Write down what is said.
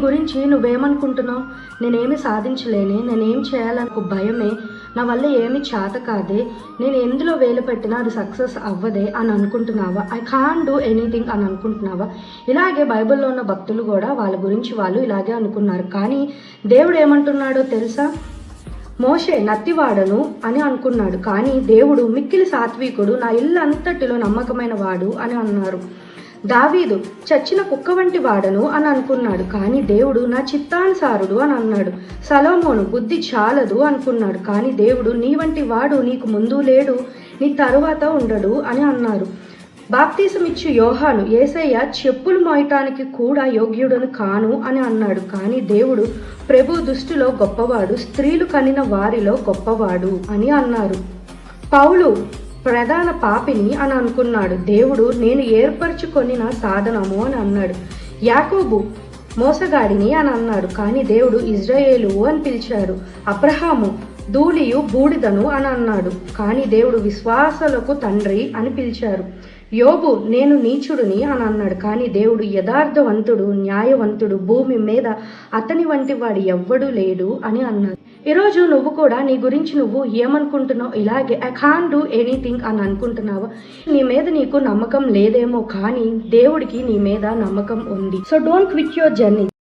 గురించి నువ్వేమనుకుంటున్నావు? నేనేమి సాధించలేనే, నేనేం చేయాలనుకో భయమే, నా వల్ల ఏమి చేత కాదే, నేను ఎందులో వేలు పెట్టినా అది సక్సెస్ అవ్వదే అని అనుకుంటున్నావా? ఐ కాంట్ డూ ఎనీథింగ్ అని అనుకుంటున్నావా? ఇలాగే బైబిల్లో ఉన్న భక్తులు కూడా వాళ్ళ గురించి వాళ్ళు ఇలాగే అనుకున్నారు. కానీ దేవుడు ఏమంటున్నాడో తెలుసా? మోషే నత్తివాడను అని అనుకున్నాడు, కానీ దేవుడు మిక్కిలి సాత్వికుడు, నా ఇల్లు అంతటిలో నమ్మకమైన వాడు అని అన్నారు. దావీదు చచ్చిన కుక్క వంటి వాడను అని అనుకున్నాడు, కానీ దేవుడు నా చిత్తానుసారుడు అని అన్నాడు. సలోమోను బుద్ధి చాలదు అనుకున్నాడు, కానీ దేవుడు నీ వంటి వాడు నీకు ముందు లేడు, నీ తరువాత ఉండడు అని అన్నారు. బాప్తీసం ఇచ్చి యోహాను యేసయ్య చెప్పులు మోయటానికి కూడా యోగ్యుడను కాను అని అన్నాడు, కానీ దేవుడు ప్రభు దృష్టిలో గొప్పవాడు, స్త్రీలు కనిన వారిలో గొప్పవాడు అని అన్నారు. పౌలు ప్రధాన పాపిని అని అనుకున్నాడు, దేవుడు నేను ఏర్పరచుకొనిన సాధనము అని అన్నాడు. యాకోబు మోసగాడిని అని అన్నాడు, కానీ దేవుడు ఇజ్రాయేలు అని పిలిచారు. అబ్రహాము ధూళియు బూడిదను అని అన్నాడు, కానీ దేవుడు విశ్వాసులకు తండ్రి అని పిలిచారు. యోబు నేను నీచుడిని అని అన్నాడు, కానీ దేవుడు యథార్థవంతుడు, న్యాయవంతుడు, భూమి మీద అతని వంటి వాడు ఎవ్వడూ లేడు అని అన్నాడు. ఈరోజు నువ్వు కూడా నీ గురించి నువ్వు ఏమనుకుంటున్నావు? ఇలాగే ఐ కాంట్ డూ ఎనీథింగ్ అని అనుకుంటున్నావా? నీ మీద నీకు నమ్మకం లేదేమో, కానీ దేవుడికి నీ మీద నమ్మకం ఉంది. So don't quit your journey.